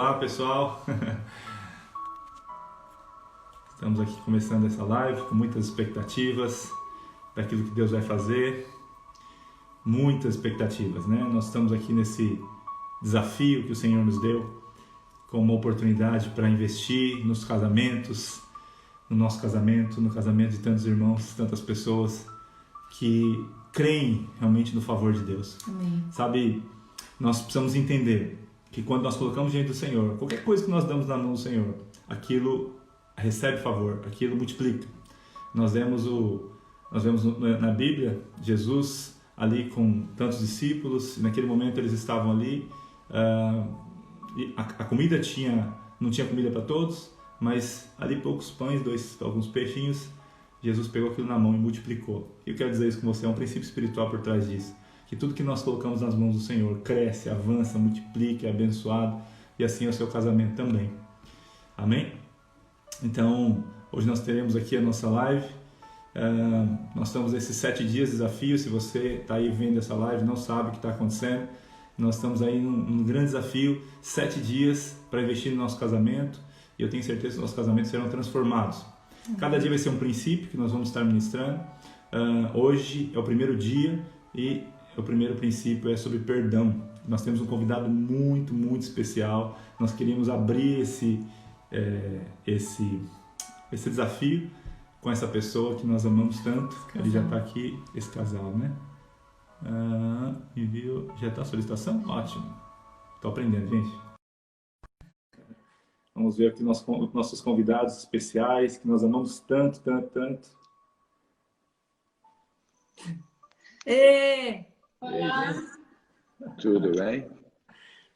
Olá pessoal, estamos aqui começando essa live com muitas expectativas daquilo que Deus vai fazer, muitas expectativas, né? Nós estamos aqui nesse desafio que o Senhor nos deu como uma oportunidade para investir nos casamentos, no nosso casamento, no casamento de tantos irmãos, tantas pessoas que creem realmente no favor de Deus. Amém. Sabe, nós precisamos entender que quando nós colocamos diante do Senhor, qualquer coisa que nós damos na mão do Senhor, aquilo recebe favor, aquilo multiplica. Nós vemos na Bíblia, Jesus ali com tantos discípulos, e naquele momento eles estavam ali, e a comida não tinha comida para todos, mas ali poucos pães, alguns peixinhos, Jesus pegou aquilo na mão e multiplicou. E eu quero dizer isso com você, é um princípio espiritual por trás disso. Que tudo que nós colocamos nas mãos do Senhor cresce, avança, multiplica, é abençoado, e assim é o seu casamento também. Amém? Então, hoje nós teremos aqui a nossa live. Nós estamos nesses 7 dias de desafio. Se você está aí vendo essa live, não sabe o que está acontecendo, nós estamos aí num grande desafio, 7 dias para investir no nosso casamento, e eu tenho certeza que nossos casamentos serão transformados. Cada dia vai ser um princípio que nós vamos estar ministrando. Hoje é o primeiro dia e o primeiro princípio é sobre perdão. Nós temos um convidado muito, muito especial. Nós queríamos abrir esse desafio com essa pessoa que nós amamos tanto. Ele já está aqui, esse casal, né? Envio. Já está a solicitação? Ótimo. Estou aprendendo, gente. Vamos ver aqui nossos convidados especiais, que nós amamos tanto, tanto, tanto. Olá! Tudo bem?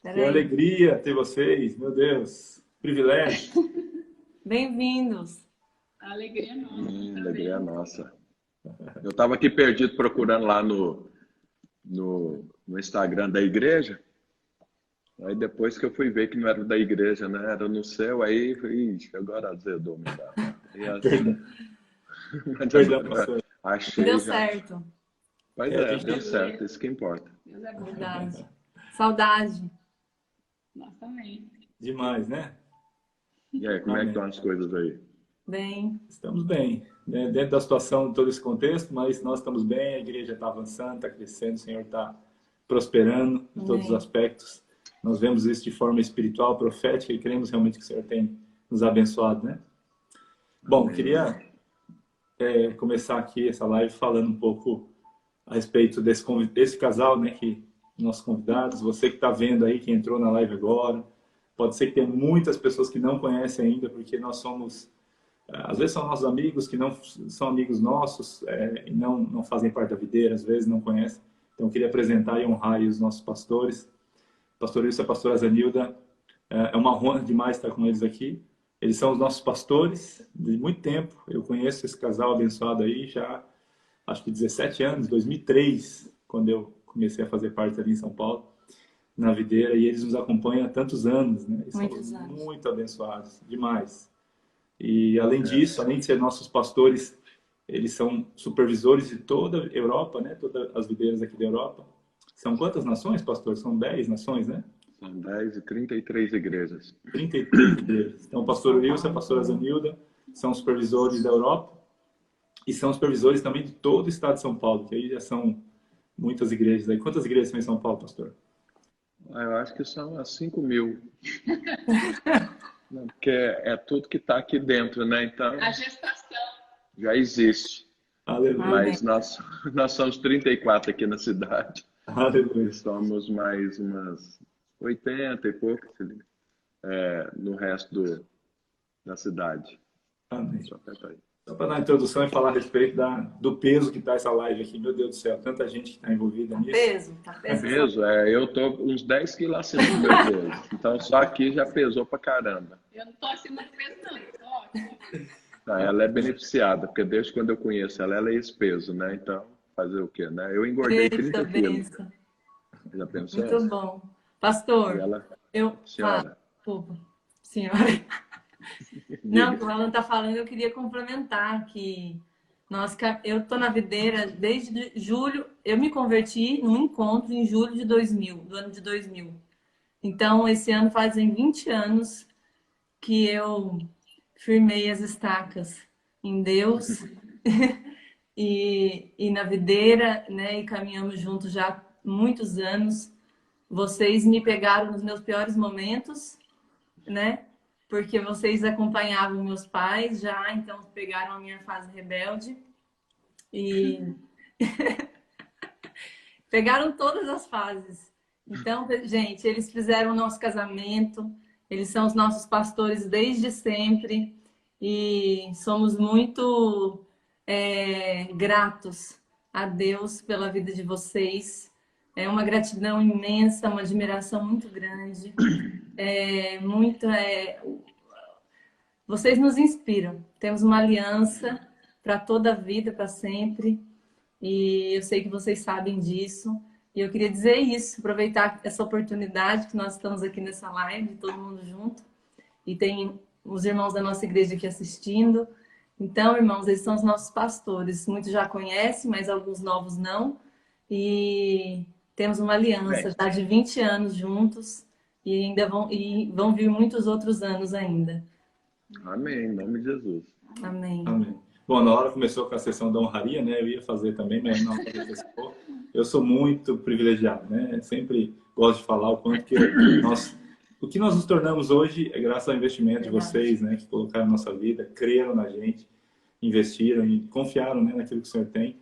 Que alegria ter vocês, meu Deus, privilégio. Bem-vindos. Alegria nossa. Alegria nossa. Eu estava aqui perdido procurando lá no Instagram da igreja. Aí depois que eu fui ver que não era da igreja, né? Era no céu, aí agora azedou me dá. Achei. Deu já. Certo. Pois deu certo, isso que importa. Deus é bom. Verdade. Saudade. Nós também. Demais, né? E aí, como é que estão as coisas aí? Bem. Estamos bem, né? Dentro da situação, de todo esse contexto, mas nós estamos bem, a igreja está avançando, está crescendo, o Senhor está prosperando em todos os aspectos. Nós vemos isso de forma espiritual, profética, e queremos realmente que o Senhor tenha nos abençoado, né? Bom, queria começar aqui essa live falando um pouco a respeito desse casal, né, que nossos convidados, você que está vendo aí, que entrou na live agora, pode ser que tenha muitas pessoas que não conhecem ainda, porque nós somos, às vezes são nossos amigos que não são amigos nossos e não fazem parte da videira, às vezes não conhecem. Então eu queria apresentar e honrar aí os nossos pastores. Pastor Wilson e a pastora Zanilda, é uma honra demais estar com eles aqui. Eles são os nossos pastores de muito tempo. Eu conheço esse casal abençoado aí já, acho que 17 anos, 2003, quando eu comecei a fazer parte ali em São Paulo, na videira, e eles nos acompanham há tantos anos, né? Eles Muitos são anos. muito abençoados, demais. E além disso, além de ser nossos pastores, eles são supervisores de toda a Europa, né? Todas as videiras aqui da Europa. São quantas nações, pastor? São 10 nações, né? São 10 e 33 igrejas. 33 igrejas. Então, o pastor Wilson e a pastora Zanilda são supervisores da Europa e são supervisores também de todo o estado de São Paulo, que aí já são muitas igrejas. Aí. Quantas igrejas são em São Paulo, pastor? Eu acho que são 5 mil. Porque é tudo que está aqui dentro, né? Então, A gestação. já existe. Aleluia. Mas nós somos 34 aqui na cidade. Aleluia. E somos mais umas 80 e poucos no resto da cidade. Amém. Só aperta aí. Só para dar uma introdução e falar a respeito do peso que está essa live aqui. Meu Deus do céu, tanta gente que está envolvida nisso. Tá peso. Peso? Eu estou uns 10 quilos acima do meu peso. Então, só aqui já pesou pra caramba. Eu não estou acima do peso, não. Eu tô ótimo. Ela é beneficiada, porque desde quando eu conheço ela é esse peso, né? Então, fazer o quê, né? Eu engordei 30 quilos. Já pensou? Muito bom. Pastor, Senhora. Senhora. Não, o Alan está falando, eu queria complementar que eu estou na videira desde julho, eu me converti num encontro em julho de 2000, do ano de 2000. Então, esse ano fazem 20 anos que eu firmei as estacas em Deus e na videira, né? E caminhamos juntos já há muitos anos. Vocês me pegaram nos meus piores momentos, né? Porque vocês acompanhavam meus pais já, então pegaram a minha fase rebelde e pegaram todas as fases. Então, gente, eles fizeram o nosso casamento, eles são os nossos pastores desde sempre e somos muito gratos a Deus pela vida de vocês. É uma gratidão imensa, uma admiração muito grande. Vocês nos inspiram. Temos uma aliança para toda a vida, para sempre. E eu sei que vocês sabem disso. E eu queria dizer isso, aproveitar essa oportunidade que nós estamos aqui nessa live, todo mundo junto. E tem os irmãos da nossa igreja aqui assistindo. Então, irmãos, eles são os nossos pastores. Muitos já conhecem, mas alguns novos não. E temos uma aliança já de 20 anos juntos. E ainda vão vir muitos outros anos ainda. Amém, em nome de Jesus. Amém. Amém. Bom, na hora começou com a sessão da honraria, né? Eu ia fazer também, mas não aconteceu. Eu sou muito privilegiado, né? Sempre gosto de falar o quanto que o que nós nos tornamos hoje é graças ao investimento de vocês, né? Que colocaram na nossa vida, creram na gente, investiram e confiaram, né, naquilo que o Senhor tem.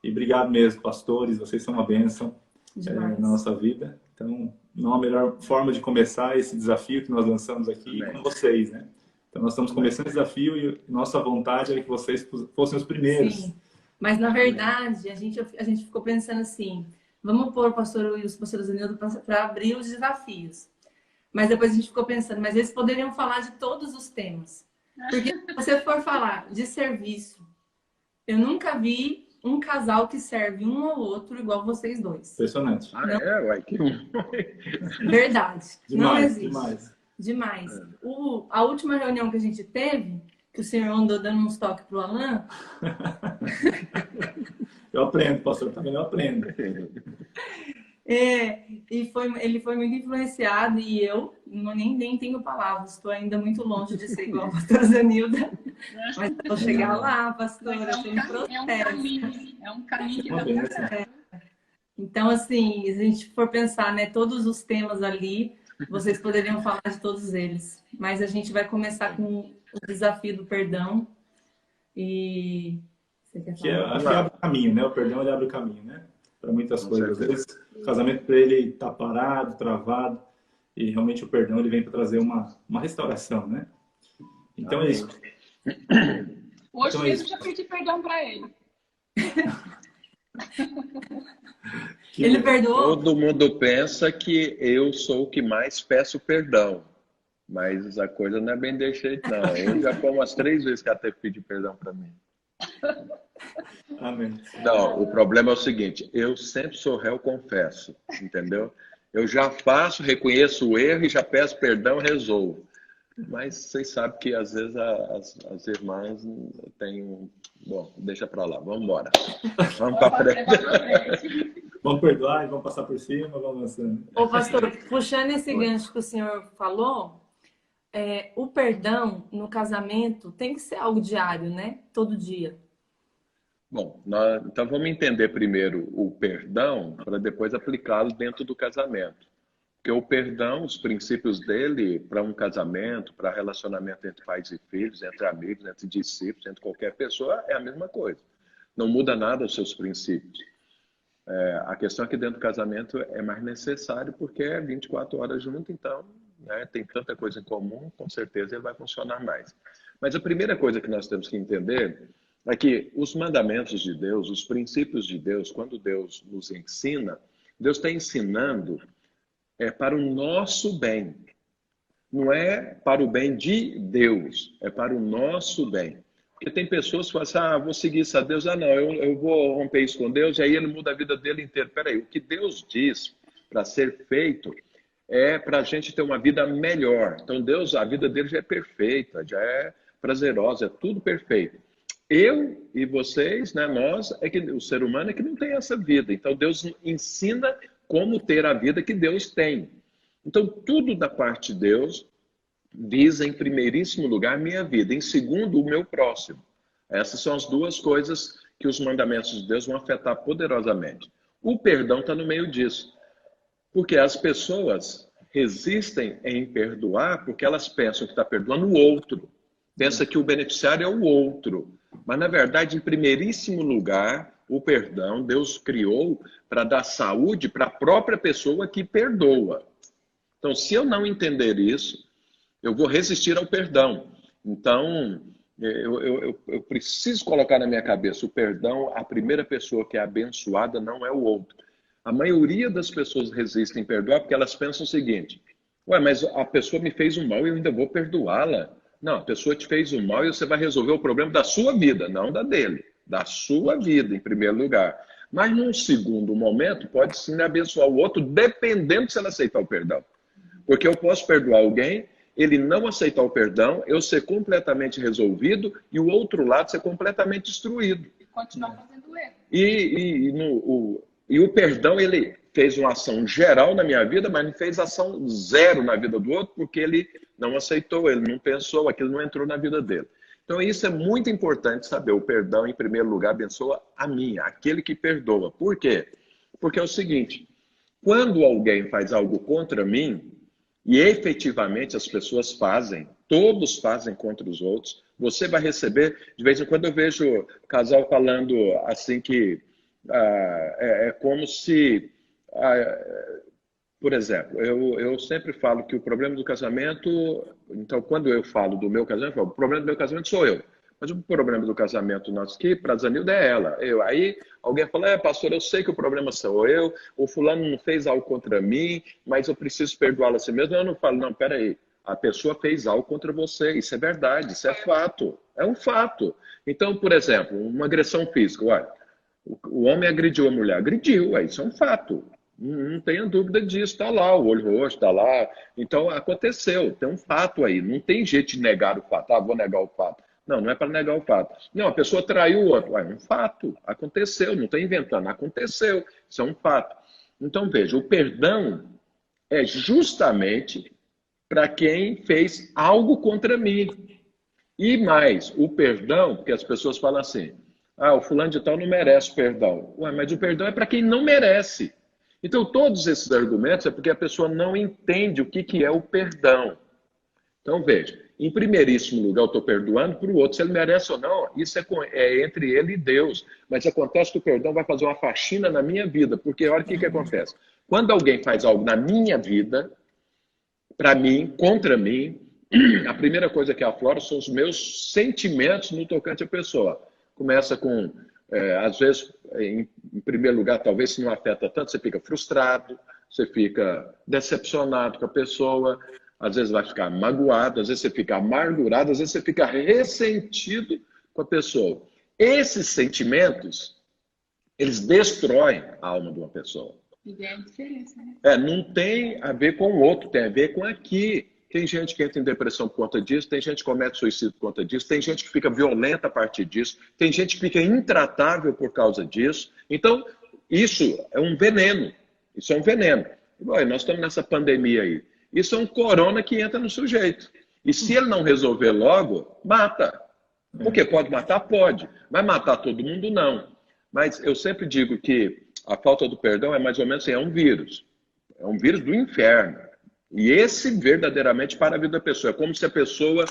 E obrigado mesmo, pastores, vocês são uma bênção na nossa vida. Então, não há melhor forma de começar esse desafio que nós lançamos aqui com vocês, né? Então, nós estamos começando esse desafio e nossa vontade é que vocês fossem os primeiros. Sim, mas na verdade, a gente ficou pensando assim, vamos pôr o pastor Wilson, o pastor Zenildo para abrir os desafios. Mas depois a gente ficou pensando, mas eles poderiam falar de todos os temas. Porque se você for falar de serviço, eu nunca vi um casal que serve um ao outro igual vocês dois. Impressionante. Uai, que... Verdade. Não existe. Demais. A última reunião que a gente teve, que o senhor andou dando uns toques pro Alan. Eu aprendo, pastor, também eu aprendo. Ele foi muito influenciado e eu nem tenho palavras, estou ainda muito longe de ser igual a pastora Zenilda. Mas vou chegar lá, pastora, tem um processo. É um caminho que dá para certo. Então, assim, se a gente for pensar, né, todos os temas ali, vocês poderiam falar de todos eles. Mas a gente vai começar com o desafio do perdão. E você quer falar? Acho que abre o caminho, né? O perdão ele abre o caminho, né? Para muitas coisas. Às vezes, o casamento para ele está parado, travado, e realmente o perdão ele vem para trazer uma restauração, né? Então é isso. Hoje mesmo já pedi perdão para ele. Ele perdoou? Todo mundo pensa que eu sou o que mais peço perdão. Mas a coisa não é bem desse jeito, não. Eu já como umas 3 vezes que ela teve que pedir perdão para mim. Amém. Não, o problema é o seguinte, eu sempre sou réu confesso, entendeu? Eu já faço, reconheço o erro e já peço perdão, resolvo. Mas vocês sabem que às vezes as irmãs têm Bom, deixa para lá, vamos embora. Vamos para frente. Vamos perdoar e vamos passar por cima, vamos avançando. Ô, pastor, puxando esse gancho que o senhor falou, o perdão no casamento tem que ser algo diário, né? Todo dia. Bom, então vamos entender primeiro o perdão para depois aplicá-lo dentro do casamento. Porque o perdão, os princípios dele para um casamento, para relacionamento entre pais e filhos, entre amigos, entre discípulos, entre qualquer pessoa, é a mesma coisa. Não muda nada os seus princípios. A questão é que dentro do casamento é mais necessário porque é 24 horas junto, então tem tanta coisa em comum, com certeza ele vai funcionar mais. Mas a primeira coisa que nós temos que entender é que os mandamentos de Deus, os princípios de Deus, quando Deus nos ensina, Deus está ensinando para o nosso bem. Não é para o bem de Deus, é para o nosso bem. Porque tem pessoas que falam assim, vou seguir isso a Deus, não, eu vou romper isso com Deus, e aí ele muda a vida dele inteira. Peraí, o que Deus diz para ser feito é para a gente ter uma vida melhor. Então Deus, a vida dele já é perfeita, já é prazerosa, é tudo perfeito. Eu e vocês, né, nós, o ser humano é que não tem essa vida. Então Deus ensina como ter a vida que Deus tem. Então, tudo da parte de Deus visa, em primeiríssimo lugar, a minha vida, em segundo, o meu próximo. Essas são as duas coisas que os mandamentos de Deus vão afetar poderosamente. O perdão está no meio disso, porque as pessoas resistem em perdoar porque elas pensam que está perdoando o outro, pensa que o beneficiário é o outro, mas na verdade, em primeiríssimo lugar, o perdão Deus criou para dar saúde para a própria pessoa que perdoa. Então, se eu não entender isso, eu vou resistir ao perdão. Então, eu preciso colocar na minha cabeça, o perdão, a primeira pessoa que é abençoada não é o outro. A maioria das pessoas resistem em perdoar porque elas pensam o seguinte: ué, mas a pessoa me fez um mal e eu ainda vou perdoá-la? Não, a pessoa te fez um mal e você vai resolver o problema da sua vida, não da dele. Da sua vida, em primeiro lugar. Mas, num segundo momento, pode sim abençoar o outro, dependendo se ela aceitar o perdão. Porque eu posso perdoar alguém, ele não aceitar o perdão, eu ser completamente resolvido e o outro lado ser completamente destruído. E continuar fazendo erro. E o perdão, ele fez uma ação geral na minha vida, mas não fez ação zero na vida do outro, porque ele não aceitou, ele não pensou, aquilo não entrou na vida dele. Então, isso é muito importante saber. O perdão, em primeiro lugar, abençoa a mim, aquele que perdoa. Por quê? Porque é o seguinte: quando alguém faz algo contra mim, e efetivamente as pessoas fazem, todos fazem contra os outros, você vai receber, de vez em quando eu vejo casal falando assim que é como se, por exemplo, eu sempre falo que o problema do casamento, então quando eu falo do meu casamento, o problema do meu casamento sou eu. Mas o problema do casamento nosso aqui, para a Zanilda, é ela. Aí alguém fala, pastor, eu sei que o problema sou eu, o fulano não fez algo contra mim, mas eu preciso perdoá-la assim mesmo. Eu não falo, não, peraí, a pessoa fez algo contra você, isso é verdade, isso é fato, é um fato. Então, por exemplo, uma agressão física, olha, o homem agrediu a mulher, agrediu, isso é um fato. Não tenha dúvida disso, está lá, o olho roxo está lá. Então, aconteceu, tem um fato aí, não tem jeito de negar o fato, vou negar o fato. Não, não é para negar o fato. Não, a pessoa traiu o outro. É um fato. Aconteceu. Não está inventando. Aconteceu. Isso é um fato. Então, veja, o perdão é justamente para quem fez algo contra mim. E mais, o perdão, porque as pessoas falam assim, o fulano de tal não merece perdão. Ué, mas o perdão é para quem não merece. Então, todos esses argumentos é porque a pessoa não entende o que é o perdão. Então, veja, em primeiríssimo lugar, eu estou perdoando para o outro, se ele merece ou não, isso é entre ele e Deus. Mas acontece que o perdão vai fazer uma faxina na minha vida, porque olha o que acontece. Quando alguém faz algo na minha vida, para mim, contra mim, a primeira coisa que aflora são os meus sentimentos no tocante à pessoa. Começa com, às vezes, em primeiro lugar, talvez se não afeta tanto, você fica frustrado, você fica decepcionado com a pessoa, às vezes vai ficar magoado, às vezes você fica amargurado, às vezes você fica ressentido com a pessoa. Esses sentimentos, eles destroem a alma de uma pessoa. E é a diferença, né? Não tem a ver com o outro, tem a ver com aqui. Tem gente que entra em depressão por conta disso, tem gente que comete suicídio por conta disso, tem gente que fica violenta a partir disso, tem gente que fica intratável por causa disso. Então, isso é um veneno. Isso é um veneno. E, nós estamos nessa pandemia aí. Isso é um corona que entra no sujeito. E se ele não resolver logo, mata. Porque pode matar? Pode. Vai matar todo mundo? Não. Mas eu sempre digo que a falta do perdão é mais ou menos assim, é um vírus. É um vírus do inferno. E esse verdadeiramente para a vida da pessoa. É como se a pessoa...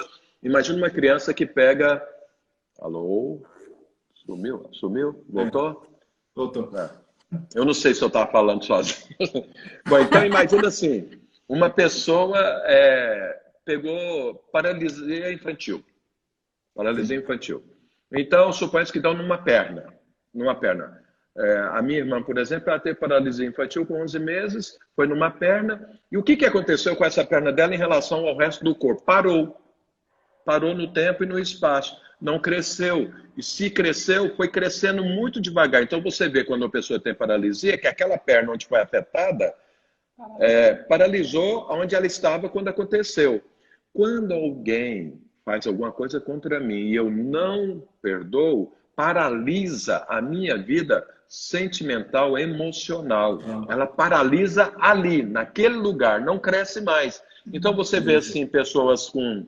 Imagina uma criança que pega... Alô? Sumiu? Sumiu? Voltou? Voltou. Eu não sei se eu estava falando sozinho. Bom, então imagina assim... Uma pessoa pegou paralisia infantil. Paralisia infantil. Então, supõe que dá numa perna. A minha irmã, por exemplo, ela teve paralisia infantil com 11 meses, foi numa perna. E o que aconteceu com essa perna dela em relação ao resto do corpo? Parou. Parou no tempo e no espaço. Não cresceu. E se cresceu, foi crescendo muito devagar. Então, você vê quando a pessoa tem paralisia, que aquela perna onde foi afetada, paralisou onde ela estava quando aconteceu. Quando alguém faz alguma coisa contra mim e eu não perdoo, paralisa a minha vida sentimental, emocional. Ela paralisa ali, naquele lugar, não cresce mais. Então você vê assim, pessoas com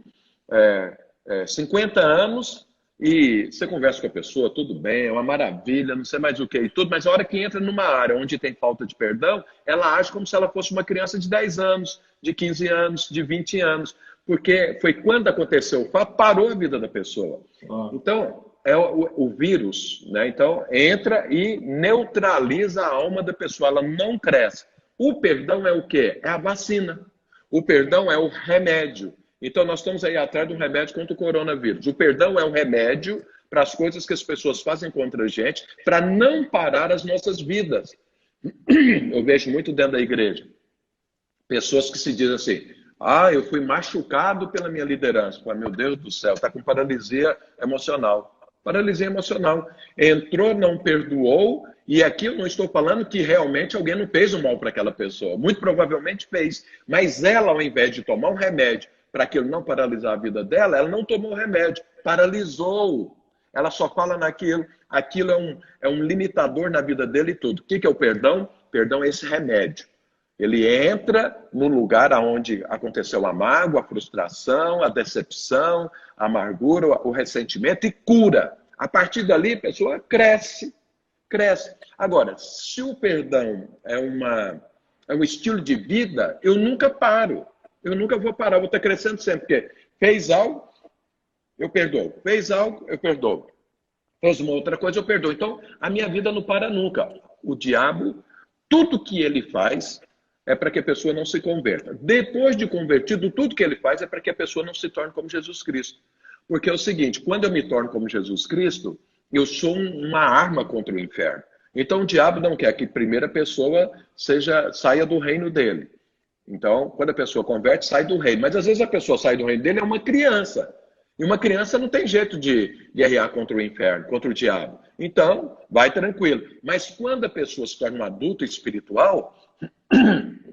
50 anos e você conversa com a pessoa, tudo bem, é uma maravilha, não sei mais o que e tudo, mas a hora que entra numa área onde tem falta de perdão, ela age como se ela fosse uma criança de 10 anos, de 15 anos, de 20 anos, porque foi quando aconteceu o fato, parou a vida da pessoa. Então, é o vírus, né? Então, entra e neutraliza a alma da pessoa, ela não cresce. O perdão é o quê? É a vacina. O perdão é o remédio. Então, nós estamos aí atrás de um remédio contra o coronavírus. O perdão é um remédio para as coisas que as pessoas fazem contra a gente, para não parar as nossas vidas. Eu vejo muito dentro da igreja pessoas que se dizem assim: eu fui machucado pela minha liderança. Meu Deus do céu, está com paralisia emocional. Paralisia emocional. Entrou, não perdoou, e aqui eu não estou falando que realmente alguém não fez o mal para aquela pessoa. Muito provavelmente fez. Mas ela, ao invés de tomar um remédio para aquilo não paralisar a vida dela, ela não tomou o remédio, paralisou. Ela só fala naquilo. Aquilo é um limitador na vida dele e tudo. O que é o perdão? Perdão é esse remédio. Ele entra no lugar onde aconteceu a mágoa, a frustração, a decepção, a amargura, o ressentimento e cura. A partir dali, a pessoa cresce. Agora, se o perdão é um estilo de vida, eu nunca paro. Eu nunca vou parar, eu vou estar crescendo sempre. Porque fez algo, eu perdoo. Fez algo, eu perdoo. Fez uma outra coisa, eu perdoo. Então, a minha vida não para nunca. O diabo, tudo que ele faz é para que a pessoa não se converta. Depois de convertido, tudo que ele faz é para que a pessoa não se torne como Jesus Cristo. Porque é o seguinte, quando eu me torno como Jesus Cristo, eu sou uma arma contra o inferno. Então o diabo não quer que a primeira pessoa saia do reino dele. Então, quando a pessoa converte, sai do reino. Mas às vezes a pessoa sai do reino dele é uma criança. E uma criança não tem jeito de guerrear contra o inferno, contra o diabo. Então, vai tranquilo. Mas quando a pessoa se torna um adulto espiritual,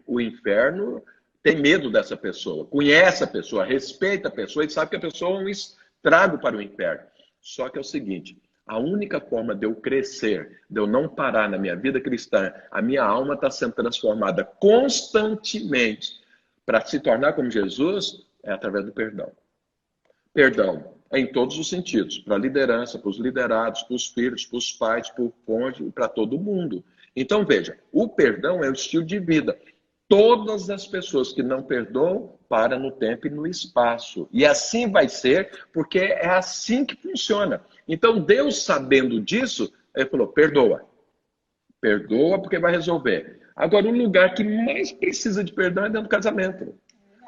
o inferno tem medo dessa pessoa, conhece a pessoa, respeita a pessoa e sabe que a pessoa é um estrago para o inferno. Só que é o seguinte, a única forma de eu crescer, de eu não parar na minha vida cristã, a minha alma está sendo transformada constantemente para se tornar como Jesus, é através do perdão. Perdão em todos os sentidos, para a liderança, para os liderados, para os filhos, para os pais, para o cônjuge, para todo mundo. Então, veja, o perdão é o estilo de vida. Todas as pessoas que não perdoam param no tempo e no espaço. E assim vai ser, porque é assim que funciona. Então, Deus, sabendo disso, ele falou, perdoa. Perdoa porque vai resolver. Agora, o lugar que mais precisa de perdão é dentro do casamento.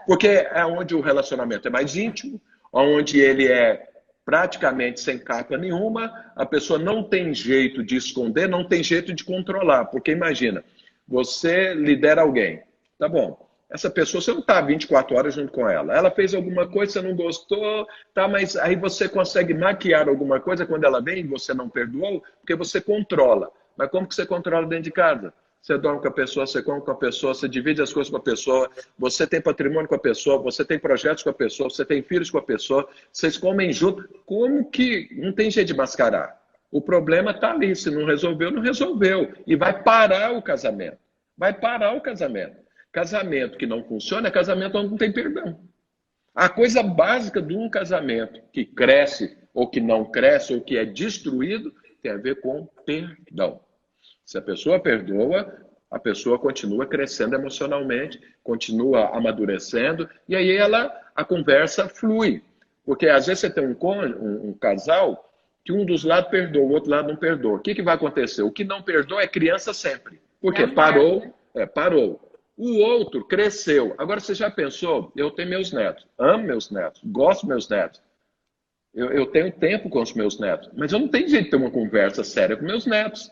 Porque é onde o relacionamento é mais íntimo, onde ele é praticamente sem capa nenhuma, a pessoa não tem jeito de esconder, não tem jeito de controlar. Porque imagina, você lidera alguém, tá bom, essa pessoa, você não está 24 horas junto com ela. Ela fez alguma coisa, você não gostou, tá, mas aí você consegue maquiar alguma coisa quando ela vem e você não perdoou, porque você controla. Mas como que você controla dentro de casa? Você dorme com a pessoa, você come com a pessoa, você divide as coisas com a pessoa, você tem patrimônio com a pessoa, você tem projetos com a pessoa, você tem filhos com a pessoa, vocês comem junto. Como que não tem jeito de mascarar? O problema está ali, se não resolveu, não resolveu. E vai parar o casamento. Vai parar o casamento. Casamento que não funciona é casamento onde não tem perdão. A coisa básica de um casamento que cresce, ou que não cresce, ou que é destruído, tem a ver com perdão. Se a pessoa perdoa, a pessoa continua crescendo emocionalmente, continua amadurecendo, e aí a conversa flui. Porque às vezes você tem um casal que um dos lados perdoa, o outro lado não perdoa. O que vai acontecer? O que não perdoa é criança sempre. Porque parou. O outro cresceu. Agora você já pensou? Eu tenho meus netos, amo meus netos, gosto dos meus netos. Eu tenho tempo com os meus netos, mas eu não tenho jeito de ter uma conversa séria com meus netos.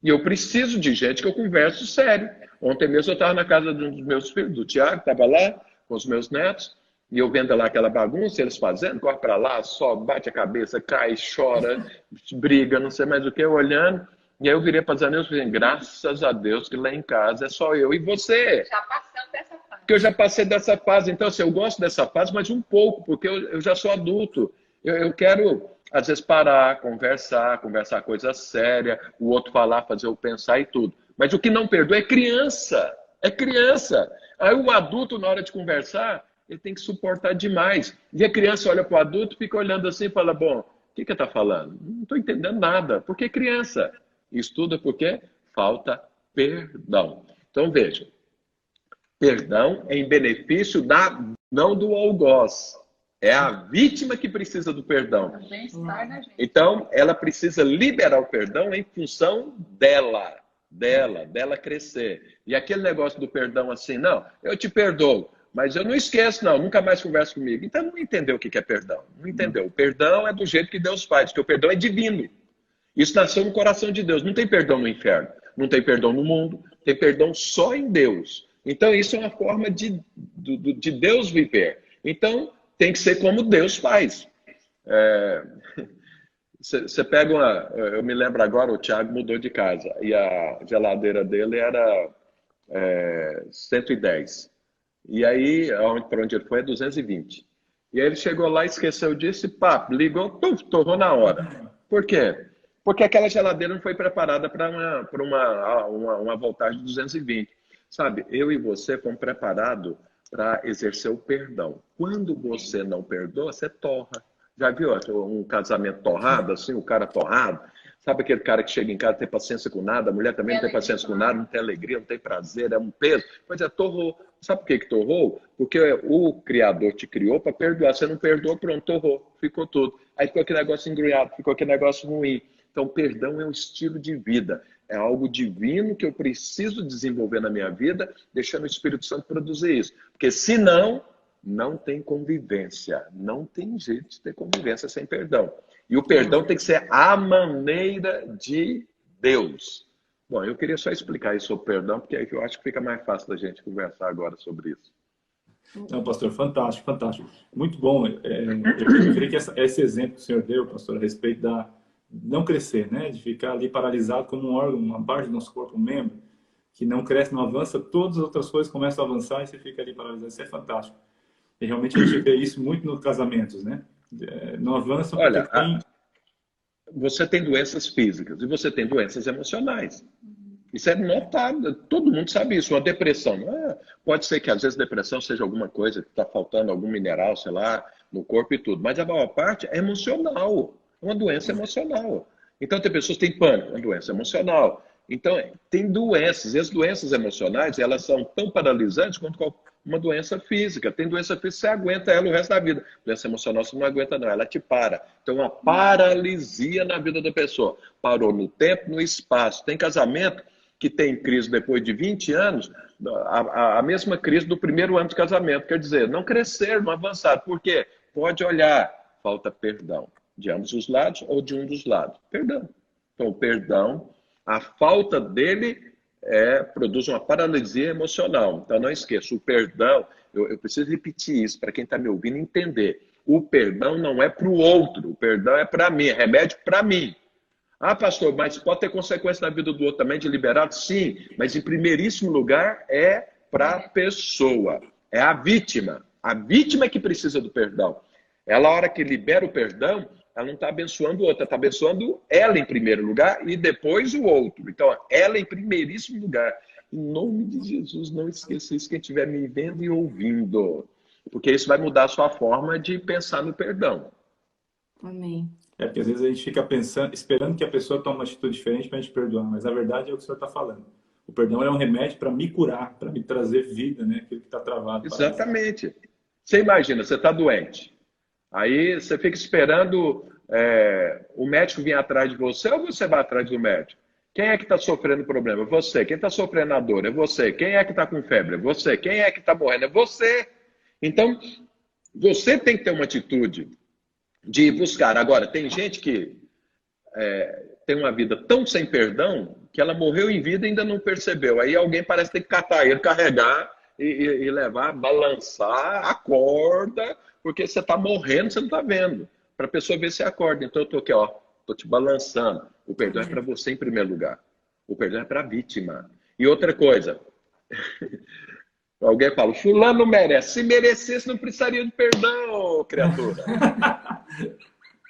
E eu preciso de gente que eu converso sério. Ontem mesmo eu estava na casa de um dos meus filhos, do Tiago, estava lá com os meus netos, e eu vendo lá aquela bagunça, eles fazendo, corre para lá, sobe, bate a cabeça, cai, chora, briga, não sei mais o que, olhando. E aí eu virei para as anéis e falei, graças a Deus que lá em casa é só eu e você. Já passamos dessa fase. Porque eu já passei dessa fase. Então, assim, eu gosto dessa fase, mas um pouco, porque eu já sou adulto. Eu quero às vezes parar, conversar coisa séria, o outro falar, fazer eu pensar e tudo. Mas o que não perdoa é criança. É criança. Aí o adulto, na hora de conversar, ele tem que suportar demais. E a criança olha para o adulto, fica olhando assim e fala, bom, o que está falando? Não estou entendendo nada. Por que criança? Isso tudo é porque falta perdão. Então, veja. Perdão é em benefício não do algoz. É a vítima que precisa do perdão. Então, ela precisa liberar o perdão em função dela crescer. E aquele negócio do perdão assim, não, eu te perdoo, mas eu não esqueço, não, nunca mais conversa comigo. Então, não entendeu o que é perdão. Não entendeu. O perdão é do jeito que Deus faz, porque o perdão é divino. Isso nasceu no coração de Deus. Não tem perdão no inferno, não tem perdão no mundo, tem perdão só em Deus. Então, isso é uma forma de Deus viver. Então, tem que ser como Deus faz. Você pega uma... Eu me lembro agora, o Thiago mudou de casa. E a geladeira dele era 110. E aí, para onde ele foi, é 220. E aí ele chegou lá, esqueceu disso e pá, ligou, torrou na hora. Por quê? Porque aquela geladeira não foi preparada para uma voltagem de 220. Sabe, eu e você fomos preparados para exercer o perdão. Quando você não perdoa, você torra. Já viu um casamento torrado, assim, o cara torrado? Sabe aquele cara que chega em casa não tem paciência com nada, a mulher também não tem paciência com nada, não tem alegria, não tem prazer, é um peso. Pois é, torrou. Sabe por que torrou? Porque o Criador te criou para perdoar. Você não perdoou, pronto, torrou. Ficou tudo. Aí ficou aquele negócio engruiado, ficou aquele negócio ruim. Então, perdão é um estilo de vida. É algo divino que eu preciso desenvolver na minha vida, deixando o Espírito Santo produzir isso. Porque senão, não tem convivência. Não tem jeito de ter convivência sem perdão. E o perdão tem que ser a maneira de Deus. Bom, eu queria só explicar isso sobre o perdão, porque aí eu acho que fica mais fácil da gente conversar agora sobre isso. Não, pastor, fantástico, fantástico. Muito bom. Eu queria que esse exemplo que o senhor deu, pastor, a respeito da não crescer, né? De ficar ali paralisado como um órgão, uma parte do nosso corpo, um membro, que não cresce, não avança, todas as outras coisas começam a avançar e você fica ali paralisado. Isso é fantástico. E realmente a gente vê isso muito nos casamentos, né? Não avançam porque Olha, você tem doenças físicas e você tem doenças emocionais. Isso é notado, todo mundo sabe isso. Uma depressão, pode ser que às vezes depressão seja alguma coisa que está faltando, algum mineral, sei lá, no corpo e tudo, mas a maior parte é emocional. Uma doença emocional. Então, tem pessoas que têm pânico, uma doença emocional. Então, tem doenças. E as doenças emocionais, elas são tão paralisantes quanto uma doença física. Tem doença física, você aguenta ela o resto da vida. Doença emocional, você não aguenta, não. Ela te para. Então, uma paralisia na vida da pessoa. Parou no tempo, no espaço. Tem casamento que tem crise depois de 20 anos, a mesma crise do primeiro ano de casamento. Quer dizer, não cresceram, não avançaram. Por quê? Pode olhar. Falta perdão. De ambos os lados ou de um dos lados. Perdão. Então, o perdão, a falta dele produz uma paralisia emocional. Então, não esqueça, o perdão, eu preciso repetir isso para quem está me ouvindo entender. O perdão não é para o outro, o perdão é para mim, é remédio para mim. Ah, pastor, mas pode ter consequência na vida do outro também de liberado? Sim, mas em primeiríssimo lugar é para a pessoa, é a vítima. A vítima é que precisa do perdão. Ela, a hora que libera o perdão, ela não está abençoando o outro, ela está abençoando ela em primeiro lugar e depois o outro. Então, ela em primeiríssimo lugar. Em nome de Jesus, não esqueça isso, quem estiver me vendo e ouvindo. Porque isso vai mudar a sua forma de pensar no perdão. Amém. Porque às vezes a gente fica pensando, esperando que a pessoa tome uma atitude diferente para a gente perdoar, mas a verdade é o que o senhor está falando. O perdão é um remédio para me curar, para me trazer vida, né? Aquilo que está travado. Exatamente. Você imagina, você está doente. Aí você fica esperando o médico vir atrás de você ou você vai atrás do médico? Quem é que está sofrendo problema? Você. Quem está sofrendo a dor? É você. Quem é que está com febre? É você. Quem é que está morrendo? É você. Então, você tem que ter uma atitude de buscar. Agora, tem gente que tem uma vida tão sem perdão que ela morreu em vida e ainda não percebeu. Aí alguém parece ter que catar ele, carregar e levar, balançar a corda, porque você está morrendo, você não está vendo. Para a pessoa ver se acorda. Então eu estou aqui, estou te balançando. O perdão é para você em primeiro lugar. O perdão é para a vítima. E outra coisa, alguém fala, fulano merece. Se merecesse, não precisaria de perdão, criatura.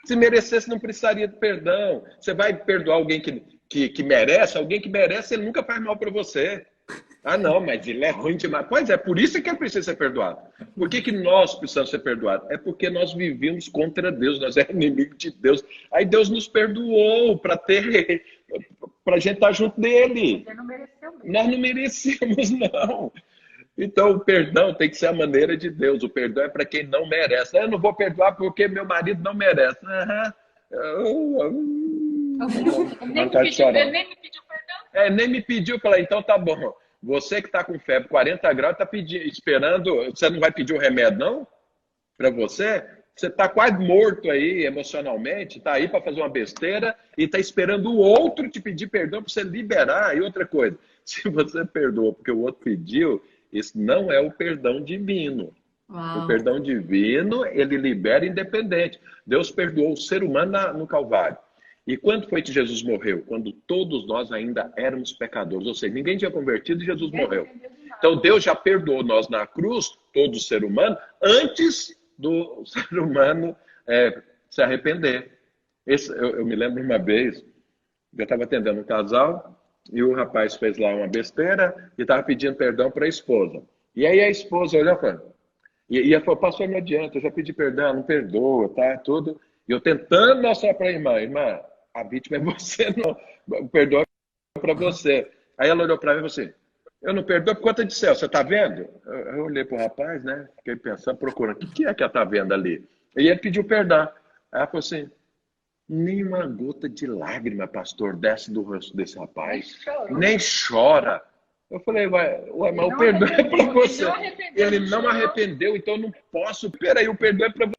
Se merecesse, não precisaria de perdão. Você vai perdoar alguém que merece? Alguém que merece, ele nunca faz mal para você. Ah, não, mas ele é ruim demais. Pois é, por isso que ele precisa ser perdoado. Por que nós precisamos ser perdoados? É porque nós vivíamos contra Deus, nós éramos inimigos de Deus. Aí Deus nos perdoou para a gente estar junto dele. Você não mereceu mesmo. Nós não merecíamos, não. Então, o perdão tem que ser a maneira de Deus. O perdão é para quem não merece. Eu não vou perdoar porque meu marido não merece. Ele nem me pediu perdão. Nem me pediu. Falei, então tá bom. Você que está com febre 40 graus, está esperando. Você não vai pedir o remédio, não? Para você? Você está quase morto aí emocionalmente, está aí para fazer uma besteira e está esperando o outro te pedir perdão para você liberar. E outra coisa, se você perdoa porque o outro pediu, isso não é o perdão divino. Uau. O perdão divino, ele libera independente. Deus perdoou o ser humano no Calvário. E quando foi que Jesus morreu? Quando todos nós ainda éramos pecadores. Ou seja, ninguém tinha convertido e Jesus morreu. Então Deus já perdoou nós na cruz, todo ser humano, antes do ser humano se arrepender. Eu me lembro uma vez, eu estava atendendo um casal e o rapaz fez lá uma besteira e estava pedindo perdão para a esposa. E aí a esposa olhou para e ela falou, pastor, não adianta, eu já pedi perdão, não perdoa, tá, tudo. E eu tentando mostrar para a irmã, a vítima é você, não. O perdão é para você. Aí ela olhou para mim e falou assim, eu não perdoo por conta de céu, você está vendo? Eu olhei para o rapaz, né? Fiquei pensando, procurando, o que é que ela está vendo ali? E ele pediu perdão. Aí ela falou assim, nem uma gota de lágrima, pastor, desce do rosto desse rapaz. Nem chora. Eu falei, mas o perdão é para você. Ele não arrependeu, então eu não posso. Peraí, o perdão é para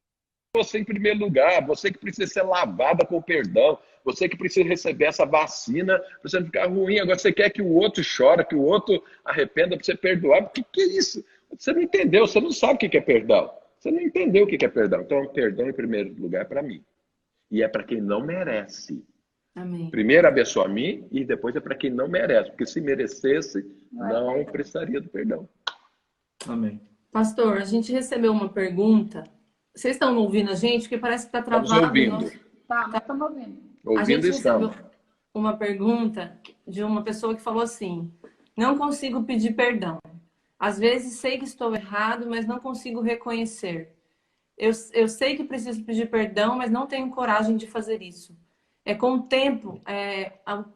você em primeiro lugar. Você que precisa ser lavada com o perdão. Você que precisa receber essa vacina para você não ficar ruim. Agora você quer que o outro chore, que o outro arrependa para você perdoar. O que é isso? Você não entendeu, você não sabe o que é perdão. Você não entendeu o que é perdão. Então, perdão em primeiro lugar é para mim. E é para quem não merece. Amém. Primeiro abençoa a mim e depois é para quem não merece. Porque se merecesse, não precisaria do perdão. Amém. Pastor, a gente recebeu uma pergunta. Vocês estão ouvindo a gente? Porque parece que está travado. Estamos ouvindo. Tá, mas estamos ouvindo. A gente Ouvindo estamos. recebeu uma pergunta de uma pessoa que falou assim, não consigo pedir perdão. Às vezes sei que estou errado, mas não consigo reconhecer. Eu sei que preciso pedir perdão, mas não tenho coragem de fazer isso. Com o tempo,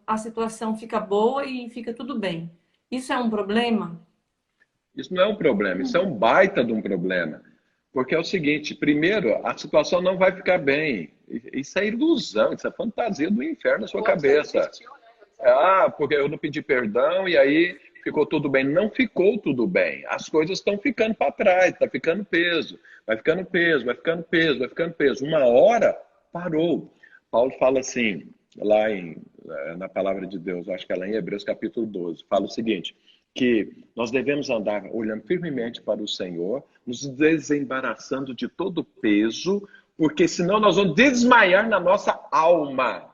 a situação fica boa e fica tudo bem. Isso é um problema? Isso não é um problema, isso é um baita de um problema. Porque é o seguinte, primeiro, a situação não vai ficar bem. Isso é ilusão, isso é fantasia do inferno na sua cabeça. Porque eu não pedi perdão e aí ficou tudo bem. Não ficou tudo bem. As coisas estão ficando para trás, está ficando peso. Vai ficando peso, vai ficando peso, vai ficando peso. Uma hora, parou. Paulo fala assim, lá na palavra de Deus, acho que é lá em Hebreus capítulo 12, fala o seguinte, que nós devemos andar olhando firmemente para o Senhor, nos desembaraçando de todo peso, porque senão nós vamos desmaiar na nossa alma.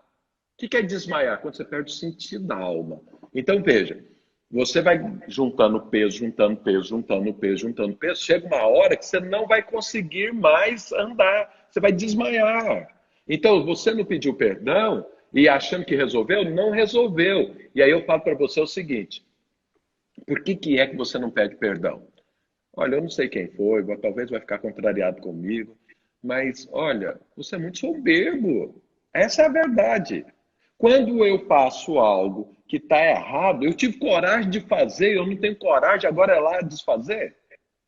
O que é desmaiar? Quando você perde o sentido da alma. Então, veja, você vai juntando peso, juntando peso, juntando peso, juntando peso, chega uma hora que você não vai conseguir mais andar, você vai desmaiar. Então, você não pediu perdão e achando que resolveu, não resolveu. E aí eu falo para você o seguinte, por que é que você não pede perdão? Olha, eu não sei quem foi, talvez vai ficar contrariado comigo, mas olha, você é muito soberbo. Essa é a verdade. Quando eu faço algo que está errado, eu tive coragem de fazer, eu não tenho coragem, agora é lá desfazer?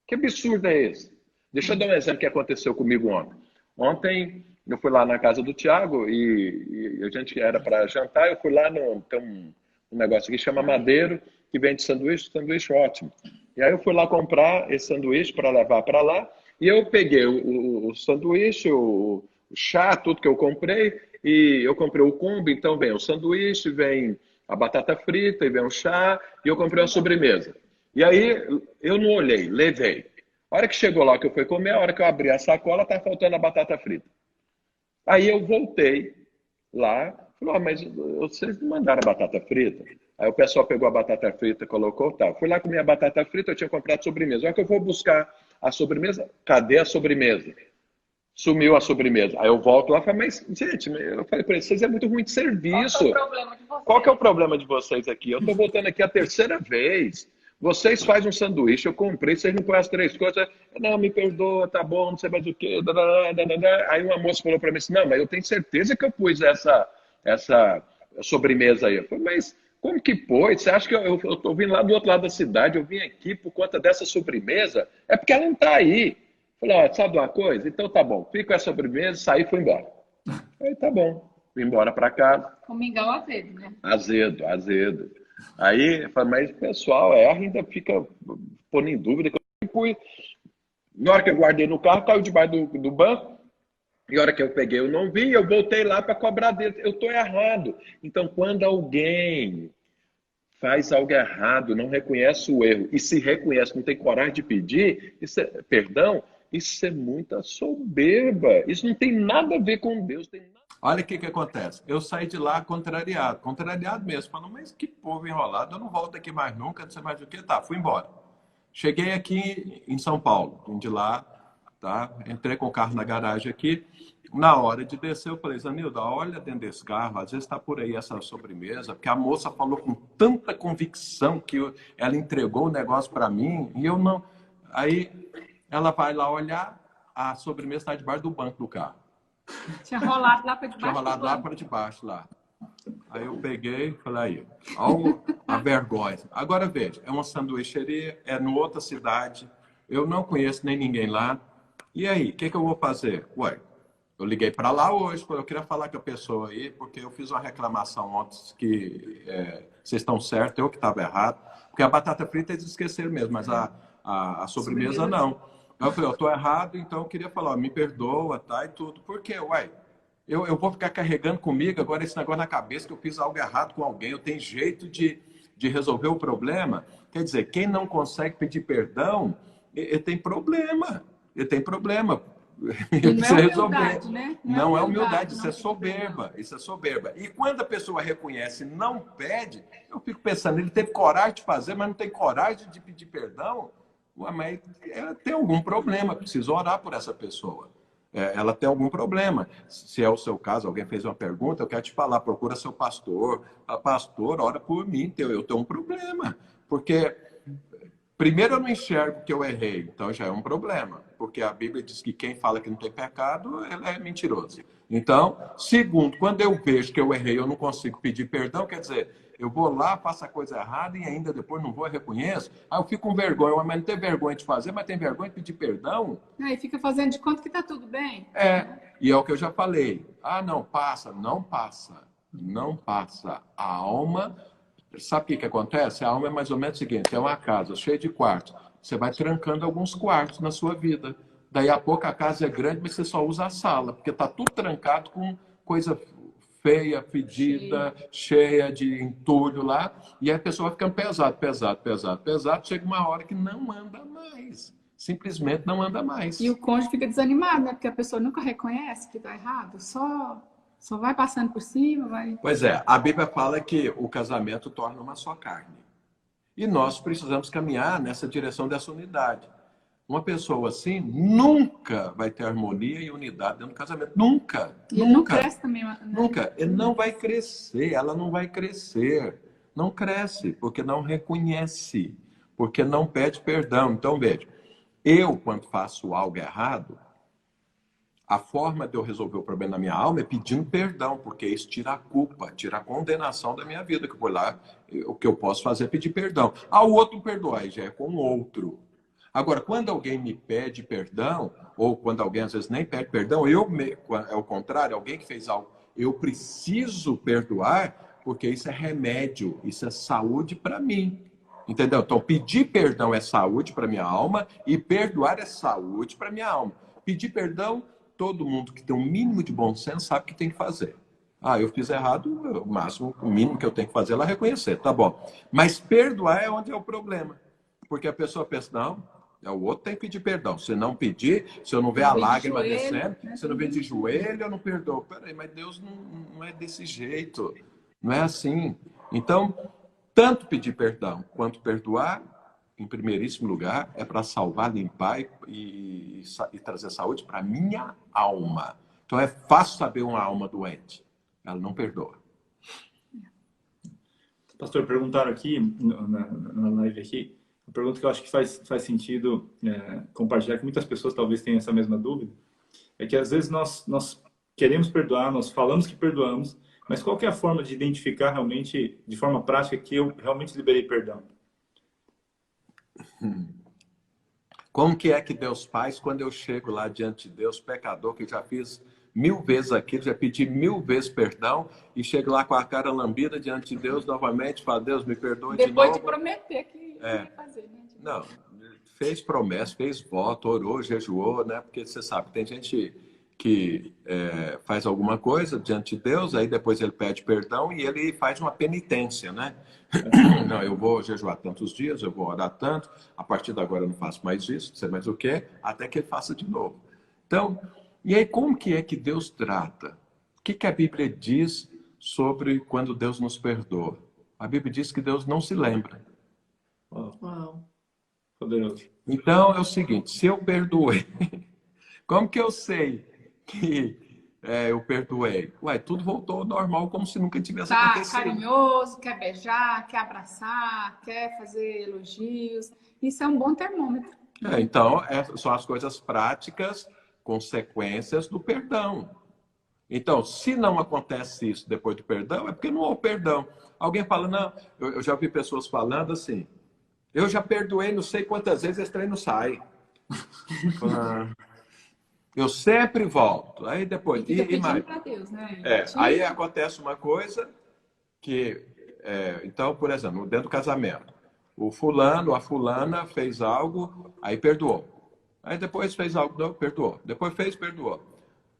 Que absurdo é esse? Deixa eu dar um exemplo que aconteceu comigo ontem. Ontem eu fui lá na casa do Tiago e a gente era para jantar, eu fui lá, tem um negócio aqui que chama Madeiro, que vende sanduíche ótimo. E aí eu fui lá comprar esse sanduíche para levar para lá, e eu peguei o sanduíche, o chá, tudo que eu comprei, e eu comprei o combo, então vem o sanduíche, vem a batata frita, e vem o chá, e eu comprei uma sobremesa. E aí eu não olhei, levei. A hora que chegou lá que eu fui comer, a hora que eu abri a sacola, tá faltando a batata frita. Aí eu voltei lá, falei, mas vocês não mandaram a batata frita? Aí o pessoal pegou a batata frita, colocou tal. Fui lá comer a batata frita, eu tinha comprado sobremesa. A hora que eu vou buscar a sobremesa, cadê a sobremesa? Sumiu a sobremesa. Aí eu volto lá e falo, mas, gente, eu falei para vocês, é muito ruim de serviço. Qual que é o problema de vocês? Qual que é o problema de vocês aqui? Eu estou voltando aqui a terceira vez. Vocês fazem um sanduíche, eu comprei, vocês não põem as três coisas. Não, me perdoa, tá bom, não sei mais o quê. Aí uma moça falou para mim assim, não, mas eu tenho certeza que eu pus essa sobremesa aí. Eu falei, mas como que pôs? Você acha que eu tô vindo lá do outro lado da cidade, eu vim aqui por conta dessa sobremesa? É porque ela não está aí. Eu falei, ó, sabe uma coisa? Então tá bom, fica com a sobremesa, saí e fui embora. Aí tá bom, fui embora para casa. Com mingau azedo, né? Azedo, azedo. Aí, eu falei, mas o pessoal erra e ainda fica pondo em dúvida. Na hora que eu guardei no carro, caiu debaixo do banco. E a hora que eu peguei, eu não vi, eu voltei lá para cobrar dele. Eu estou errado. Então, quando alguém faz algo errado, não reconhece o erro, e se reconhece, não tem coragem de pedir perdão, isso é muita soberba. Isso não tem nada a ver com Deus. Olha o que acontece. Eu saí de lá contrariado mesmo. Falando, mas que povo enrolado, eu não volto aqui mais nunca, não sei mais o que. Tá, fui embora. Cheguei aqui em São Paulo, vim de lá, tá? Entrei com o carro na garagem aqui. Na hora de descer, eu falei, Zanilda, olha dentro desse carro, às vezes está por aí essa sobremesa, porque a moça falou com tanta convicção que ela entregou o negócio para mim, e eu não... Aí ela vai lá olhar, a sobremesa está debaixo do banco do carro. Tinha rolado lá para debaixo. Tinha rolado lá para debaixo, lá. Aí eu peguei e falei, aí, olha a vergonha. Agora veja, é uma sanduicheria, é em outra cidade, eu não conheço nem ninguém lá. E aí, o que eu vou fazer? Ué, eu liguei para lá hoje, eu queria falar com a pessoa aí, porque eu fiz uma reclamação ontem que vocês estão certos, eu que estava errado. Porque a batata frita eles esqueceram mesmo, mas a sobremesa não. Aí eu falei, eu estou errado, então eu queria falar, ó, me perdoa, tá, e tudo. Por quê? Ué, eu vou ficar carregando comigo agora esse negócio na cabeça que eu fiz algo errado com alguém, eu tenho jeito de resolver o problema. Quer dizer, quem não consegue pedir perdão, ele tem problema. Ele tem problema. Ele não é humildade, né? Não é humildade, isso é soberba. Isso é soberba. E quando a pessoa reconhece e não pede, eu fico pensando, ele teve coragem de fazer, mas não tem coragem de pedir perdão. Ué, mas ela tem algum problema, precisa orar por essa pessoa. Ela tem algum problema. Se é o seu caso, alguém fez uma pergunta, eu quero te falar, procura seu pastor. Pastor, ora por mim, eu tenho um problema. Porque, primeiro, eu não enxergo que eu errei, então já é um problema. Porque a Bíblia diz que quem fala que não tem pecado, ela é mentiroso. Então, segundo, quando eu vejo que eu errei, eu não consigo pedir perdão, quer dizer, eu vou lá, faço a coisa errada e ainda depois não vou e reconheço. Aí eu fico com vergonha, mas não tem vergonha de fazer, mas tem vergonha de pedir perdão. Aí fica fazendo de conta que tá tudo bem. E é o que eu já falei. Ah, não passa. Não passa. Não passa. A alma... Sabe o que acontece? A alma é mais ou menos o seguinte, é uma casa cheia de quartos. Você vai trancando alguns quartos na sua vida. Daí a pouco a casa é grande, mas você só usa a sala, porque tá tudo trancado com coisa feia, fedida, cheia de entulho lá, e a pessoa vai ficando pesado. Chega uma hora que não anda mais. Simplesmente não anda mais. E o cônjuge fica desanimado, né? Porque a pessoa nunca reconhece que tá errado, só vai passando por cima, vai... Pois é, a Bíblia fala que o casamento torna uma só carne. E nós precisamos caminhar nessa direção dessa unidade. Uma pessoa assim nunca vai ter harmonia e unidade dentro do casamento. Nunca. E ele não cresce também, né? Nunca. Ele não vai crescer, ela não vai crescer. Não cresce, porque não reconhece, porque não pede perdão. Então, veja, eu, quando faço algo errado, a forma de eu resolver o problema na minha alma é pedindo perdão, porque isso tira a culpa, tira a condenação da minha vida, que eu vou lá, o que eu posso fazer é pedir perdão. O outro perdoar, aí já é com o outro. Agora, quando alguém me pede perdão, ou quando alguém às vezes nem pede perdão, é o contrário, alguém que fez algo, eu preciso perdoar, porque isso é remédio, isso é saúde para mim. Entendeu? Então, pedir perdão é saúde para minha alma e perdoar é saúde para minha alma. Pedir perdão, todo mundo que tem um mínimo de bom senso sabe o que tem que fazer. Eu fiz errado, o máximo, o mínimo que eu tenho que fazer é lá reconhecer, tá bom. Mas perdoar é onde é o problema. Porque a pessoa pensa, não, o outro tem que pedir perdão. Se não pedir, se eu não ver a lágrima descendo, se eu não ver de joelho, eu não perdoo. Peraí, mas Deus não é desse jeito. Não é assim. Então, tanto pedir perdão quanto perdoar em primeiríssimo lugar, é para salvar, limpar e trazer saúde para a minha alma. Então é fácil saber uma alma doente. Ela não perdoa. Pastor, perguntaram aqui, na live aqui, uma pergunta que eu acho que faz sentido compartilhar, que muitas pessoas talvez tenham essa mesma dúvida, é que às vezes nós queremos perdoar, nós falamos que perdoamos, mas qual que é a forma de identificar realmente, de forma prática, que eu realmente liberei perdão? Como que é que Deus faz quando eu chego lá diante de Deus, pecador, que já fiz 1000 vezes aquilo, já pedi 1000 vezes perdão, e chego lá com a cara lambida diante de Deus novamente, fala, Deus, me perdoe de novo. Depois de prometer que ia fazer, né? Não, fez promessa, fez voto, orou, jejuou, né? Porque você sabe, tem gente que faz alguma coisa diante de Deus, aí depois ele pede perdão e ele faz uma penitência, né? Não, eu vou jejuar tantos dias, eu vou orar tanto, a partir de agora eu não faço mais isso, não sei mais o que, até que ele faça de novo. Então, e aí como que é que Deus trata? O que a Bíblia diz sobre quando Deus nos perdoa? A Bíblia diz que Deus não se lembra. Uau. Poderoso. Então é o seguinte, se eu perdoei, como que eu sei que eu perdoei? Ué, tudo voltou ao normal, como se nunca tivesse acontecido. Carinhoso, quer beijar, quer abraçar, quer fazer elogios. Isso é um bom termômetro. Então, são as coisas práticas, consequências do perdão. Então, se não acontece isso depois do perdão, é porque não houve perdão. Alguém fala, não, eu já vi pessoas falando assim, eu já perdoei não sei quantas vezes, esse trem não sai. Eu sempre volto. Aí depois... E mais. Pra Deus, né? Aí acontece uma coisa que... então, por exemplo, dentro do casamento, o fulano, a fulana fez algo, aí perdoou. Aí depois fez algo, não, perdoou. Depois fez, perdoou.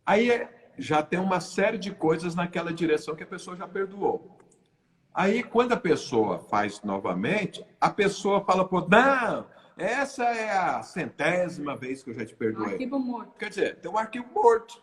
Aí já tem uma série de coisas naquela direção que a pessoa já perdoou. Aí, quando a pessoa faz novamente, a pessoa fala, pô, não, essa é a 100ª vez que eu já te perdoei. Arquivo morto. Quer dizer, tem um arquivo morto.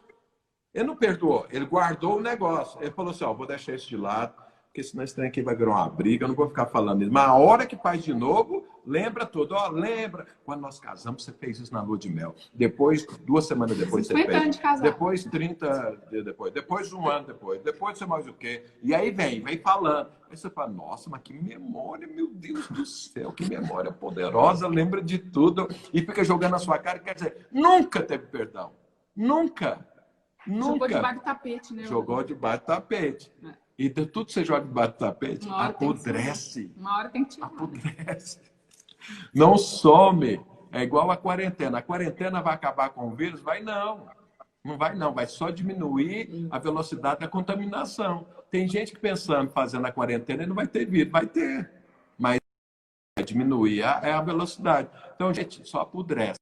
Ele não perdoou, ele guardou o negócio. Ele falou assim, ó, vou deixar isso de lado, porque senão esse trem aqui vai virar uma briga, eu não vou ficar falando isso. Mas a hora que faz de novo, lembra tudo. Ó, lembra, quando nós casamos, você fez isso na lua de mel. Depois, 2 semanas depois, você fez. Anos de casado. Depois, 30 dias depois. Depois, 1 ano depois. Depois, você mais o quê? E aí vem falando. Aí você fala, nossa, mas que memória, meu Deus do céu, que memória poderosa, lembra de tudo. E fica jogando na sua cara, quer dizer, nunca teve perdão. Nunca. Jogou debaixo do tapete, né? Jogou debaixo do tapete. E de tudo que você joga debaixo do tapete, apodrece. Uma hora tem que tirar. Apodrece. Não some. É igual a quarentena. A quarentena vai acabar com o vírus? Vai não. Não vai não. Vai só diminuir a velocidade da contaminação. Tem gente que pensando, fazendo a quarentena, não vai ter vírus. Vai ter. Mas vai diminuir a velocidade. Então, gente, só apodrece.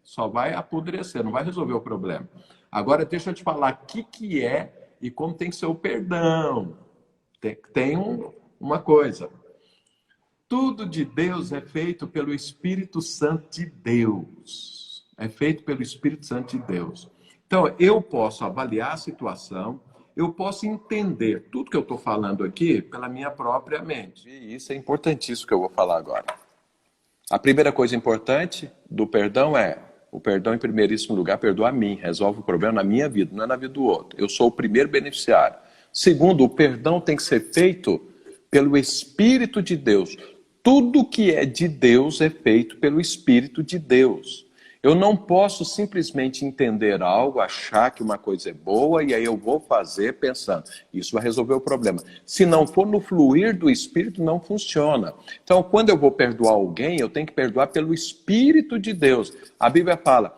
Só vai apodrecer. Não vai resolver o problema. Agora, deixa eu te falar o que é e como tem que ser o perdão. Tem uma coisa. Tudo de Deus é feito pelo Espírito Santo de Deus. É feito pelo Espírito Santo de Deus. Então, eu posso avaliar a situação, eu posso entender tudo que eu estou falando aqui pela minha própria mente. E isso é importantíssimo que eu vou falar agora. A primeira coisa importante do perdão é o perdão, em primeiríssimo lugar, perdoa a mim, resolve o problema na minha vida, não é na vida do outro. Eu sou o primeiro beneficiário. Segundo, o perdão tem que ser feito pelo Espírito de Deus. Tudo que é de Deus é feito pelo Espírito de Deus. Eu não posso simplesmente entender algo, achar que uma coisa é boa e aí eu vou fazer pensando, isso vai resolver o problema. Se não for no fluir do Espírito, não funciona. Então, quando eu vou perdoar alguém, eu tenho que perdoar pelo Espírito de Deus. A Bíblia fala,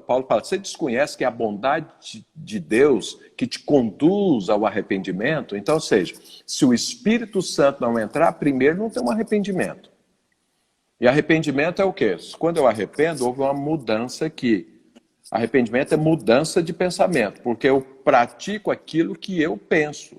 Paulo fala, você desconhece que é a bondade de Deus que te conduz ao arrependimento? Então, ou seja, se o Espírito Santo não entrar, primeiro não tem um arrependimento. E arrependimento é o quê? Quando eu arrependo, houve uma mudança aqui. Arrependimento é mudança de pensamento, porque eu pratico aquilo que eu penso.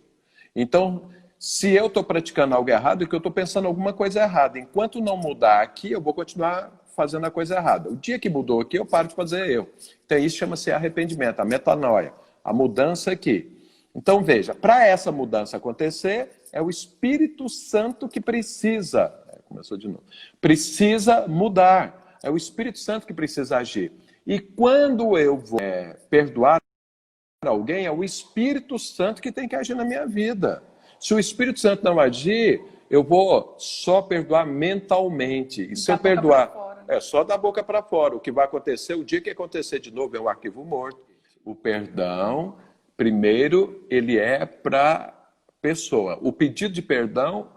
Então, se eu estou praticando algo errado, é que eu estou pensando alguma coisa errada. Enquanto não mudar aqui, eu vou continuar fazendo a coisa errada. O dia que mudou aqui, eu paro de fazer eu. Então, isso chama-se arrependimento, a metanoia, a mudança aqui. Então, veja, para essa mudança acontecer, é o Espírito Santo que precisa Começou de novo. Precisa mudar. É o Espírito Santo que precisa agir. E quando eu vou perdoar alguém, é o Espírito Santo que tem que agir na minha vida. Se o Espírito Santo não agir, eu vou só perdoar mentalmente. E se eu perdoar, é só da boca para fora. O que vai acontecer, o dia que acontecer de novo, é um arquivo morto. O perdão, primeiro, ele é para pessoa. O pedido de perdão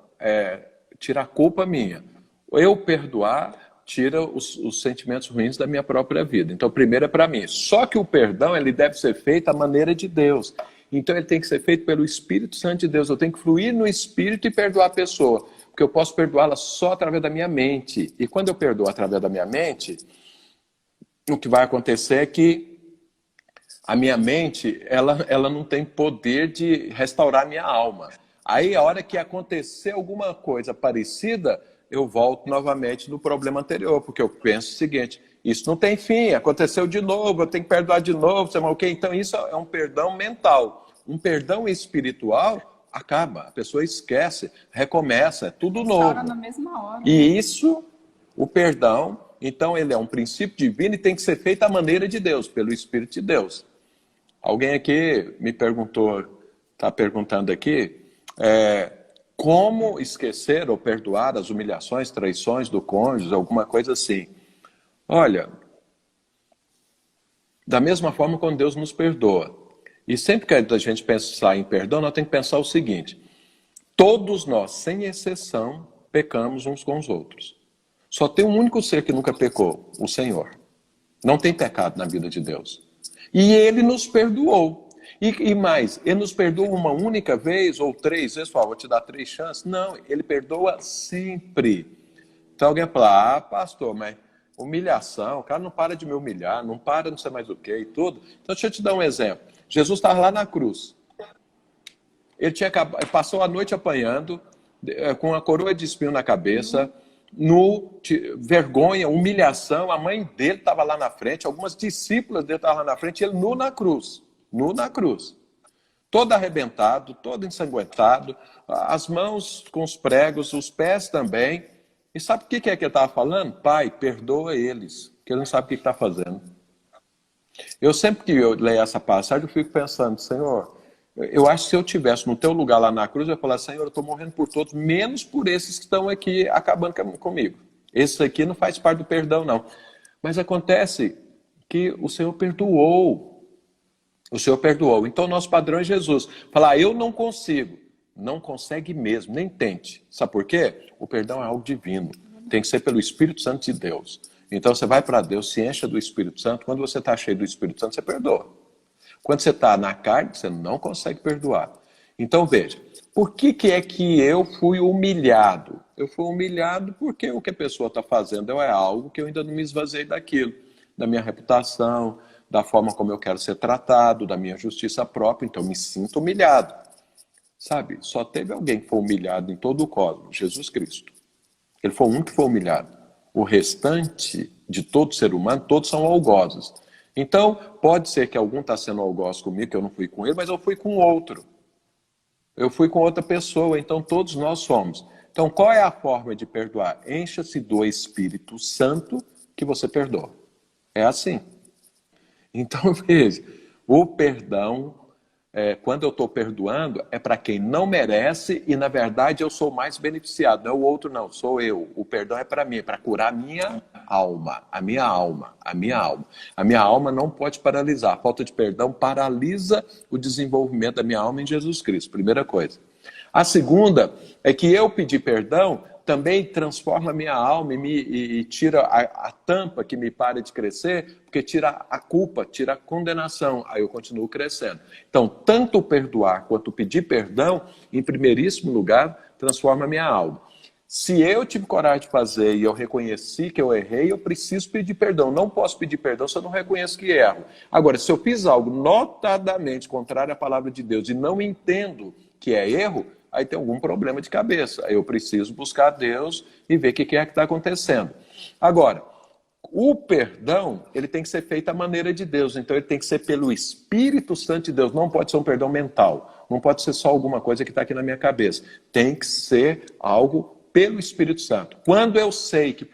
tira a culpa minha. Eu perdoar tira os sentimentos ruins da minha própria vida. Então, primeiro é para mim. Só que o perdão, ele deve ser feito à maneira de Deus. Então, ele tem que ser feito pelo Espírito Santo de Deus. Eu tenho que fluir no Espírito e perdoar a pessoa. Porque eu posso perdoá-la só através da minha mente. E quando eu perdoo através da minha mente, o que vai acontecer é que a minha mente, ela não tem poder de restaurar a minha alma. Aí, a hora que acontecer alguma coisa parecida, eu volto novamente no problema anterior, porque eu penso o seguinte, isso não tem fim, aconteceu de novo, eu tenho que perdoar de novo, okay? Então isso é um perdão mental. Um perdão espiritual acaba, a pessoa esquece, recomeça, é tudo novo. Na mesma hora. E isso, o perdão, então ele é um princípio divino e tem que ser feito à maneira de Deus, pelo Espírito de Deus. Alguém aqui me perguntou, está perguntando aqui, como esquecer ou perdoar as humilhações, traições do cônjuge, alguma coisa assim. Olha, da mesma forma quando Deus nos perdoa. E sempre que a gente pensar em perdão, nós temos que pensar o seguinte. Todos nós, sem exceção, pecamos uns com os outros. Só tem um único ser que nunca pecou, o Senhor. Não tem pecado na vida de Deus. E Ele nos perdoou. E mais, Ele nos perdoa uma única vez ou 3 vezes, vou te dar 3 chances. Não, Ele perdoa sempre. Então alguém fala, pastor, mas humilhação, o cara não para de me humilhar, não para não sei mais o que e tudo. Então deixa eu te dar um exemplo. Jesus estava lá na cruz. Ele passou a noite apanhando, com a coroa de espinho na cabeça, vergonha, humilhação. A mãe dele estava lá na frente, algumas discípulas dele estavam lá na frente, ele nu na cruz. Nu na cruz. Todo arrebentado, todo ensanguentado, as mãos com os pregos, os pés também. E sabe o que é que ele estava falando? Pai, perdoa eles, que ele não sabe o que está fazendo. Eu sempre que eu leio essa passagem, eu fico pensando, Senhor, eu acho que se eu estivesse no teu lugar lá na cruz, eu ia falar, Senhor, eu estou morrendo por todos, menos por esses que estão aqui acabando comigo. Esse aqui não faz parte do perdão, não. Mas acontece que o Senhor perdoou. O Senhor perdoou. Então, o nosso padrão é Jesus. Falar, eu não consigo. Não consegue mesmo, nem tente. Sabe por quê? O perdão é algo divino. Tem que ser pelo Espírito Santo de Deus. Então, você vai para Deus, se encha do Espírito Santo. Quando você está cheio do Espírito Santo, você perdoa. Quando você está na carne, você não consegue perdoar. Então, veja. Por que é que eu fui humilhado? Eu fui humilhado porque o que a pessoa está fazendo é algo que eu ainda não me esvaziei daquilo. Da minha reputação, da forma como eu quero ser tratado, da minha justiça própria, então me sinto humilhado. Sabe, só teve alguém que foi humilhado em todo o cosmos, Jesus Cristo. Ele foi o único que foi humilhado. O restante de todo ser humano, todos são algozes. Então, pode ser que algum está sendo algoz comigo, que eu não fui com ele, mas eu fui com outro. Eu fui com outra pessoa, então todos nós somos. Então, qual é a forma de perdoar? Encha-se do Espírito Santo que você perdoa. É assim. Então, veja, o perdão, quando eu estou perdoando, é para quem não merece e, na verdade, eu sou mais beneficiado. Não é o outro, não, sou eu. O perdão é para mim, é para curar a minha alma. A minha alma, a minha alma. A minha alma não pode paralisar. A falta de perdão paralisa o desenvolvimento da minha alma em Jesus Cristo. Primeira coisa. A segunda é que eu pedir perdão também transforma a minha alma e tira a tampa que me para de crescer, porque tira a culpa, tira a condenação, aí eu continuo crescendo. Então, tanto perdoar quanto pedir perdão, em primeiríssimo lugar, transforma a minha alma. Se eu tive coragem de fazer e eu reconheci que eu errei, eu preciso pedir perdão. Não posso pedir perdão se eu não reconheço que erro. Agora, se eu fiz algo notadamente contrário à palavra de Deus e não entendo que é erro, aí tem algum problema de cabeça. Aí eu preciso buscar Deus e ver o que é que está acontecendo. Agora, o perdão, ele tem que ser feito à maneira de Deus. Então, ele tem que ser pelo Espírito Santo de Deus. Não pode ser um perdão mental. Não pode ser só alguma coisa que está aqui na minha cabeça. Tem que ser algo pelo Espírito Santo. Quando eu sei que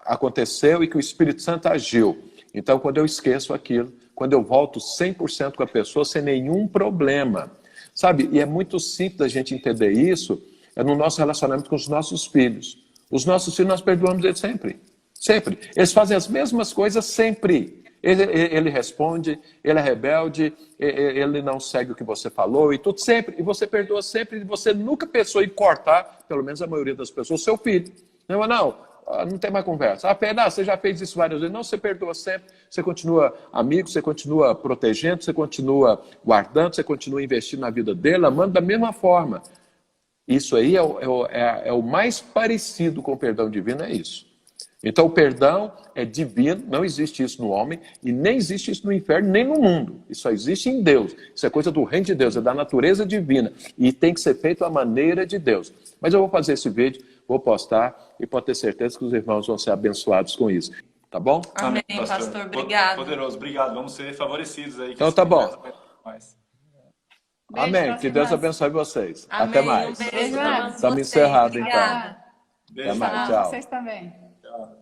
aconteceu e que o Espírito Santo agiu, então quando eu esqueço aquilo, quando eu volto 100% com a pessoa sem nenhum problema. Sabe, e é muito simples a gente entender isso, é no nosso relacionamento com os nossos filhos. Os nossos filhos nós perdoamos eles sempre. Sempre. Eles fazem as mesmas coisas sempre. Ele responde, ele é rebelde, ele não segue o que você falou e tudo sempre. E você perdoa sempre, e você nunca pensou em cortar, pelo menos a maioria das pessoas, o seu filho. Não tem mais conversa. Você já fez isso várias vezes. Não, você perdoa sempre, você continua amigo, você continua protegendo, você continua guardando, você continua investindo na vida dele, amando da mesma forma. Isso aí é o mais parecido com o perdão divino, é isso. Então o perdão é divino, não existe isso no homem, e nem existe isso no inferno, nem no mundo. Isso só existe em Deus. Isso é coisa do reino de Deus, é da natureza divina. E tem que ser feito à maneira de Deus. Mas eu vou fazer esse vídeo, vou postar, e pode ter certeza que os irmãos vão ser abençoados com isso. Tá bom? Amém, pastor. Obrigado. Poderoso, obrigado. Vamos ser favorecidos aí. Então tá bom. Beijo, Amém. Que Deus irmãs. abençoe vocês. Amém. Até mais. Um beijo. Estamos Estamos encerrados, então. Obrigada. Até mais. Tchau. Vocês também. Tchau.